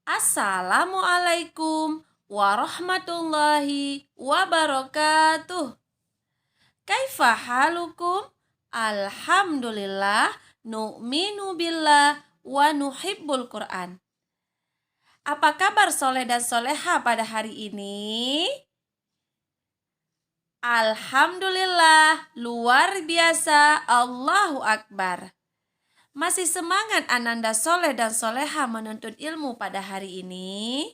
Assalamualaikum warahmatullahi wabarakatuh. Kaifa halukum? Alhamdulillah, nu'minu billah wa nuhibbul Qur'an. Apa kabar soleh dan soleha pada hari ini? Alhamdulillah, luar biasa, Allahu Akbar. Masih semangat Ananda soleh dan soleha menuntut ilmu pada hari ini?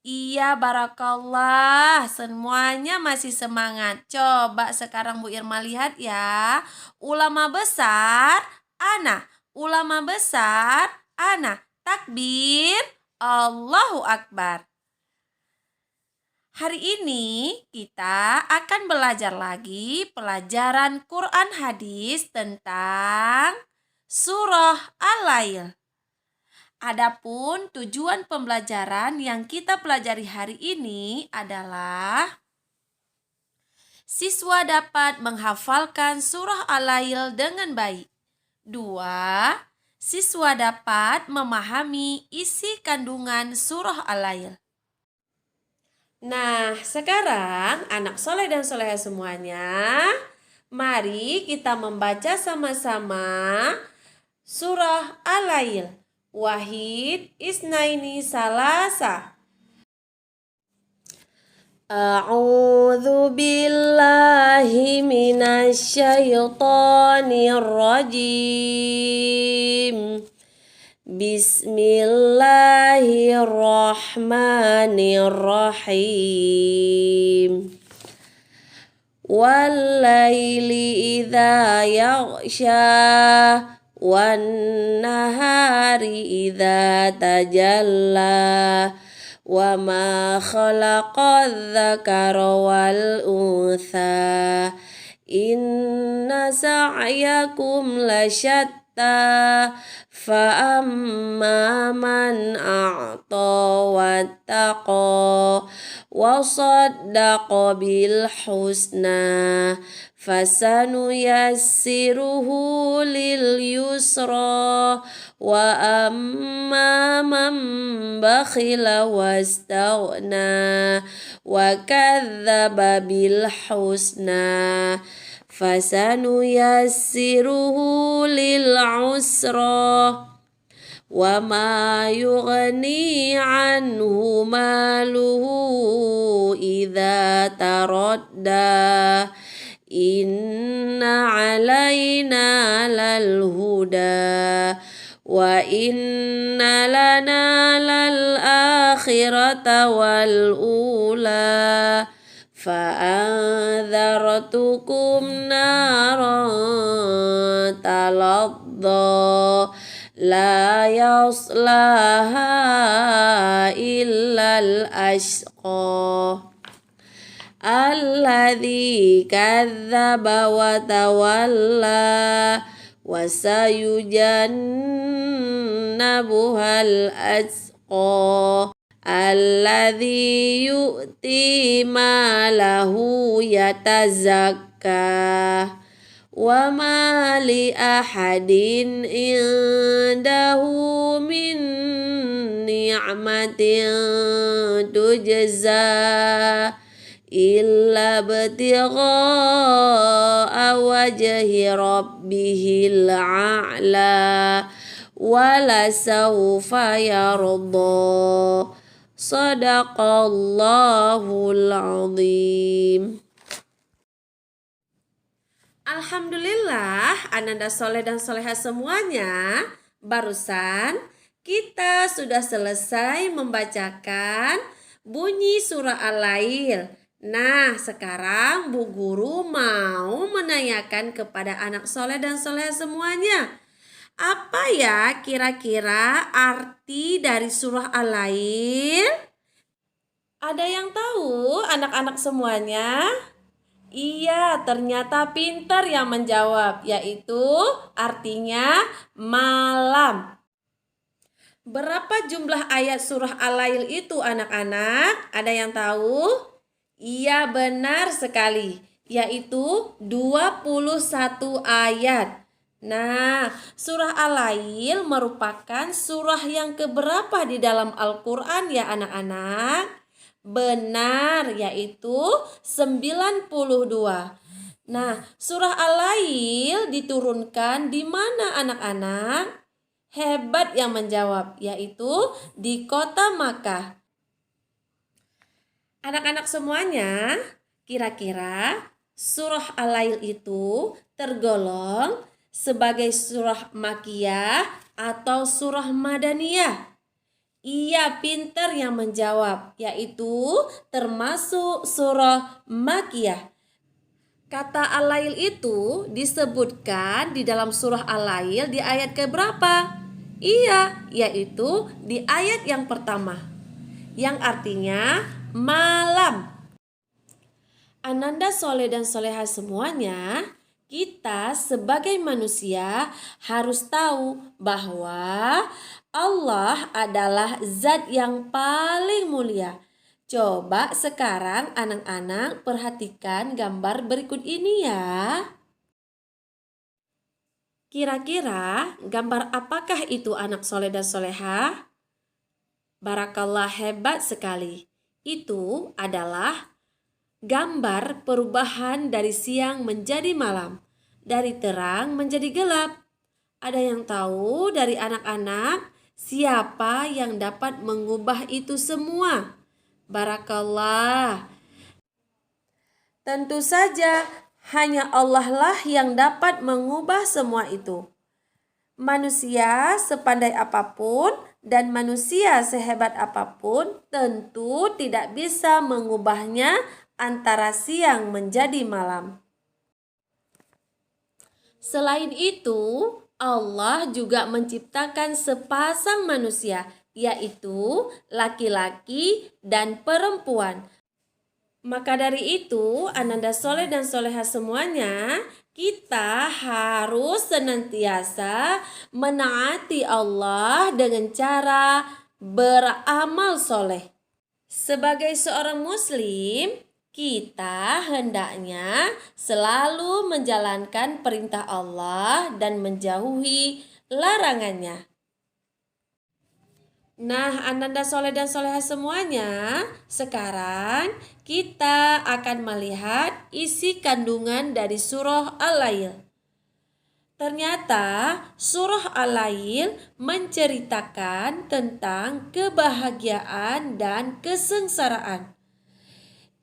Iya, barakallah, semuanya masih semangat. Coba sekarang Bu Irma lihat ya. Ulama besar, ana. Ulama besar, ana. Takbir, Allahu Akbar. Hari ini kita akan belajar lagi pelajaran Quran hadis tentang Surah Al-Lail. Adapun tujuan pembelajaran yang kita pelajari hari ini adalah siswa dapat menghafalkan surah Al-Lail dengan baik. 2. Siswa dapat memahami isi kandungan surah Al-Lail. Nah, sekarang anak soleh dan soleha semuanya, mari kita membaca sama-sama Surah Al-Lail. Wahid, Isnaini, Salasa. A'udzu billahi minasyaitonir rajim. Bismillahirrahmanirrahim. Wal-laili idza yaghsha wan-nahari idza tajalla wa ma khalaqadz-dzakara wal-untha inna sa'yakum lasyatta fa amma man a'ta wattaqa wa saddaqa bil husna fasanuyassiruhu lil yusra wa amma man bakhila wastaghna wa kadzdzaba bil husna fasanuyassiruhu lil usra wa ma yughni anhu maluhu idza taradda inna alaina lal huda wa inna lana lal akhirata wal ula fa'anzartukum naran taladda la yaslaha illal ashqa alladzi kadzdzaba wa tawalla wa sayujannabuhal atqa alladzi yu'ti malahu yatazakka wa ma li ahadin indahu min ni'matin tujza illa ibtigha'a wajhi rabbihil a'la wala sawfa yarda. Shadaqallahul azim. Alhamdulillah, Ananda soleh dan soleha semuanya, barusan kita sudah selesai membacakan bunyi surah Al-Lail. Nah, sekarang Bu Guru mau menanyakan kepada anak soleh dan soleha semuanya, apa ya kira-kira arti dari surah Al-Lail? Ada yang tahu anak-anak semuanya? Iya, ternyata pintar yang menjawab, yaitu artinya malam. Berapa jumlah ayat surah Al-Lail itu anak-anak? Ada yang tahu? Iya, benar sekali, yaitu 21 ayat. Nah, surah Al-Lail merupakan surah yang keberapa di dalam Al-Quran ya anak-anak? Benar, yaitu 92. Nah, surah Al-Lail diturunkan di mana anak-anak? Hebat yang menjawab, yaitu di kota Makkah. Anak-anak semuanya, kira-kira surah Al-Lail itu tergolong sebagai surah Makkiyah atau surah Madaniyah? Iya, pinter yang menjawab, yaitu termasuk surah Makkiyah. Kata Al-Lail itu disebutkan di dalam surah Al-Lail di ayat keberapa? Iya, yaitu di ayat yang pertama, yang artinya malam. Ananda soleh dan soleha semuanya, kita sebagai manusia harus tahu bahwa Allah adalah zat yang paling mulia. Coba sekarang anak-anak perhatikan gambar berikut ini ya. Kira-kira gambar apakah itu anak soleh dan soleha? Barakallah, hebat sekali. Itu adalah gambar perubahan dari siang menjadi malam, dari terang menjadi gelap. Ada yang tahu dari anak-anak siapa yang dapat mengubah itu semua? Barakallah. Tentu saja hanya Allah lah yang dapat mengubah semua itu. Manusia sepandai apapun dan manusia sehebat apapun tentu tidak bisa mengubahnya antara siang menjadi malam. Selain itu, Allah juga menciptakan sepasang manusia, yaitu laki-laki dan perempuan. Maka dari itu, Ananda soleh dan soleha semuanya, kita harus senantiasa menaati Allah dengan cara beramal soleh. Sebagai seorang muslim, kita hendaknya selalu menjalankan perintah Allah dan menjauhi larangannya. Nah, Ananda soleh dan soleha semuanya, sekarang kita akan melihat isi kandungan dari surah Al-Lail. Ternyata surah Al-Lail menceritakan tentang kebahagiaan dan kesengsaraan.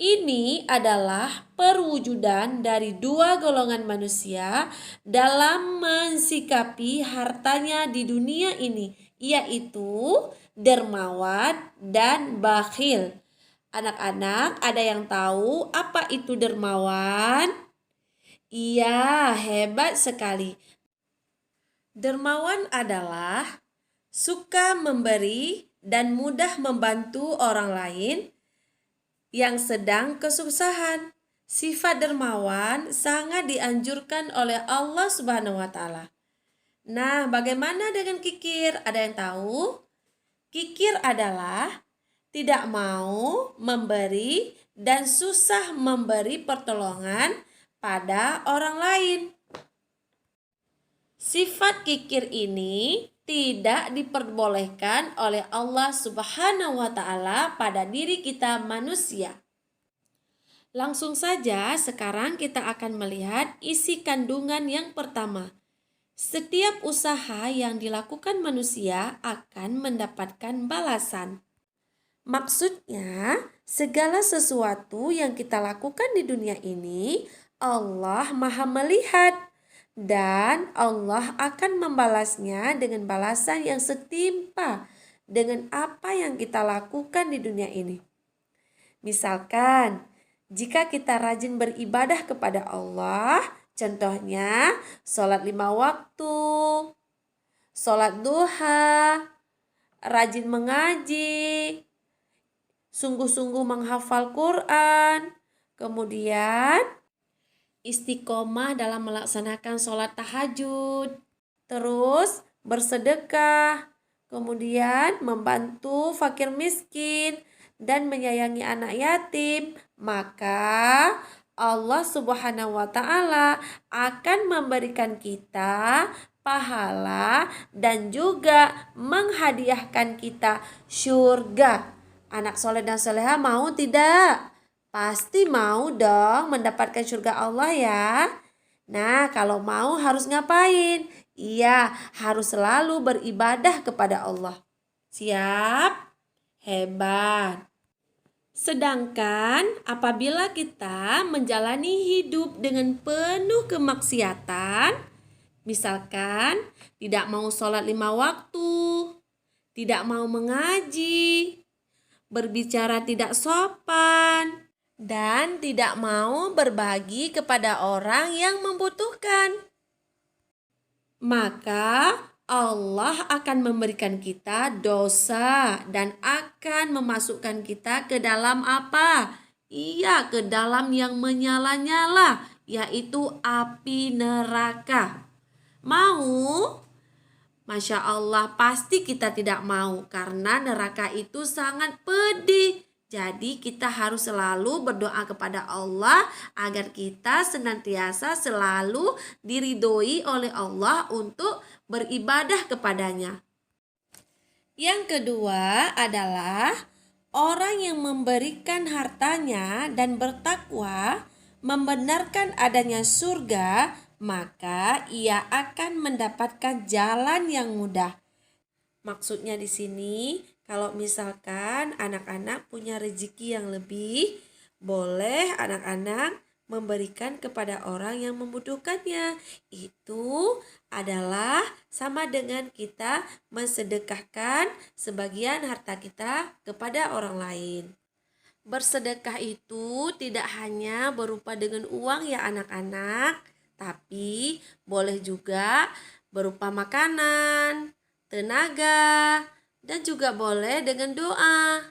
Ini adalah perwujudan dari dua golongan manusia dalam mensikapi hartanya di dunia ini, yaitu dermawan dan bakhil. Anak-anak, ada yang tahu apa itu dermawan? Iya, hebat sekali. Dermawan adalah suka memberi dan mudah membantu orang lain yang sedang kesusahan. Sifat dermawan sangat dianjurkan oleh Allah Subhanahu wa taala. Nah, bagaimana dengan kikir? Ada yang tahu? Kikir adalah tidak mau memberi dan susah memberi pertolongan pada orang lain. Sifat kikir ini tidak diperbolehkan oleh Allah Subhanahu wa taala pada diri kita manusia. Langsung saja sekarang kita akan melihat isi kandungan yang pertama. Setiap usaha yang dilakukan manusia akan mendapatkan balasan. Maksudnya, segala sesuatu yang kita lakukan di dunia ini, Allah Maha melihat dan Allah akan membalasnya dengan balasan yang setimpa dengan apa yang kita lakukan di dunia ini. Misalkan, jika kita rajin beribadah kepada Allah, contohnya sholat 5 waktu, sholat duha, rajin mengaji, sungguh-sungguh menghafal Quran, kemudian istiqomah dalam melaksanakan sholat tahajud, terus bersedekah, kemudian membantu fakir miskin dan menyayangi anak yatim, maka Allah Subhanahu wa Ta'ala akan memberikan kita pahala dan juga menghadiahkan kita surga. Anak soleh dan soleha mau tidak? Pasti mau dong mendapatkan surga Allah ya. Nah, kalau mau harus ngapain? Iya, harus selalu beribadah kepada Allah. Siap? Hebat. Sedangkan apabila kita menjalani hidup dengan penuh kemaksiatan, misalkan tidak mau sholat 5 waktu, tidak mau mengaji, berbicara tidak sopan, dan tidak mau berbagi kepada orang yang membutuhkan, maka Allah akan memberikan kita dosa dan akan memasukkan kita ke dalam apa? Iya, ke dalam yang menyala-nyala, yaitu api neraka. Mau? Masya Allah, pasti kita tidak mau karena neraka itu sangat pedih. Jadi kita harus selalu berdoa kepada Allah agar kita senantiasa selalu diridhoi oleh Allah untuk beribadah kepadanya. Yang kedua adalah orang yang memberikan hartanya dan bertakwa, membenarkan adanya surga, maka ia akan mendapatkan jalan yang mudah. Maksudnya di sini, kalau misalkan anak-anak punya rezeki yang lebih, boleh anak-anak memberikan kepada orang yang membutuhkannya. Itu adalah sama dengan kita mensedekahkan sebagian harta kita kepada orang lain. Bersedekah itu tidak hanya berupa dengan uang ya anak-anak, tapi boleh juga berupa makanan, tenaga, dan juga boleh dengan doa.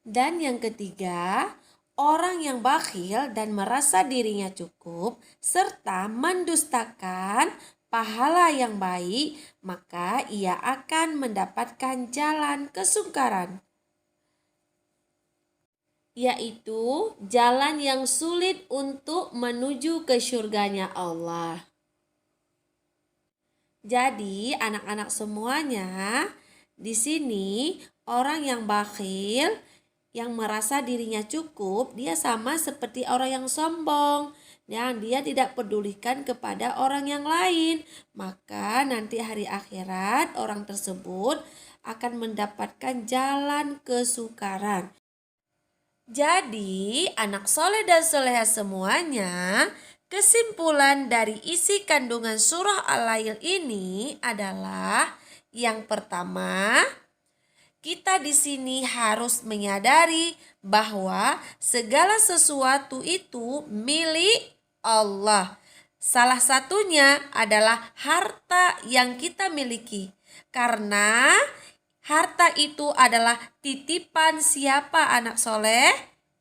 Dan yang ketiga, orang yang bakhil dan merasa dirinya cukup serta mendustakan pahala yang baik, maka ia akan mendapatkan jalan kesungkaran, yaitu jalan yang sulit untuk menuju ke surganya Allah. Jadi anak-anak semuanya, di sini orang yang bakhil, yang merasa dirinya cukup, dia sama seperti orang yang sombong, yang dia tidak pedulikan kepada orang yang lain. Maka nanti hari akhirat orang tersebut akan mendapatkan jalan kesukaran. Jadi anak soleh dan soleha semuanya, kesimpulan dari isi kandungan surah Al-Lail ini adalah yang pertama, kita di sini harus menyadari bahwa segala sesuatu itu milik Allah. Salah satunya adalah harta yang kita miliki. Karena harta itu adalah titipan siapa anak soleh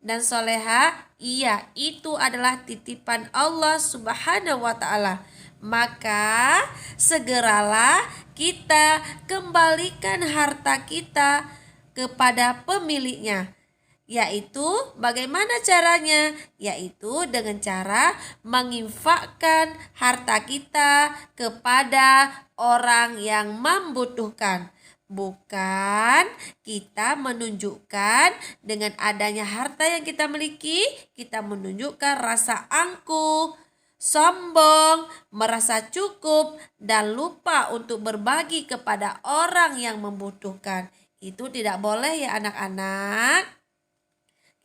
dan soleha? Iya, itu adalah titipan Allah Subhanahu wa Ta'ala. Maka segeralah kita kembalikan harta kita kepada pemiliknya. Yaitu bagaimana caranya? Yaitu dengan cara menginfakkan harta kita kepada orang yang membutuhkan. Bukan kita menunjukkan dengan adanya harta yang kita miliki, kita menunjukkan rasa angkuh, sombong, merasa cukup, dan lupa untuk berbagi kepada orang yang membutuhkan. Itu tidak boleh ya anak-anak.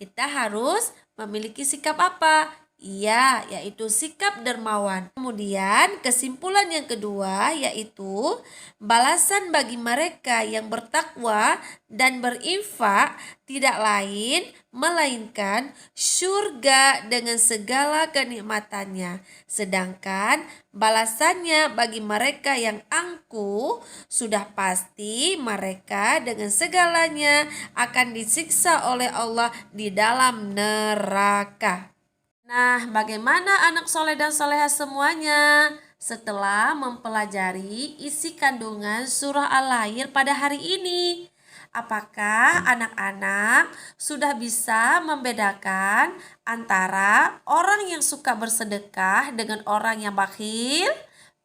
Kita harus memiliki sikap apa? Iya, yaitu sikap dermawan. Kemudian kesimpulan yang kedua yaitu balasan bagi mereka yang bertakwa dan berinfak tidak lain melainkan surga dengan segala kenikmatannya. Sedangkan balasannya bagi mereka yang angkuh sudah pasti mereka dengan segalanya akan disiksa oleh Allah di dalam neraka. Nah, bagaimana anak soleh dan soleha semuanya? Setelah mempelajari isi kandungan surah Al-Lail pada hari ini, Apakah anak-anak sudah bisa membedakan antara orang yang suka bersedekah dengan orang yang bakhil?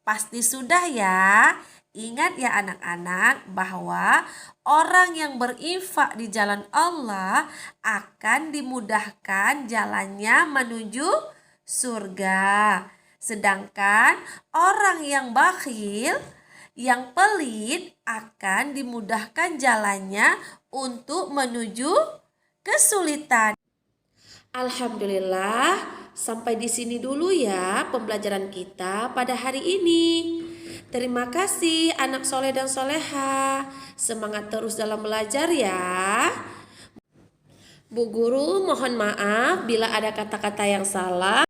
Pasti sudah ya. Ingat ya anak-anak bahwa orang yang berinfak di jalan Allah akan dimudahkan jalannya menuju surga. Sedangkan orang yang bakhil, yang pelit akan dimudahkan jalannya untuk menuju kesulitan. Alhamdulillah, sampai di sini dulu ya pembelajaran kita pada hari ini. Terima kasih anak soleh dan soleha. Semangat terus dalam belajar ya. Bu Guru mohon maaf bila ada kata-kata yang salah.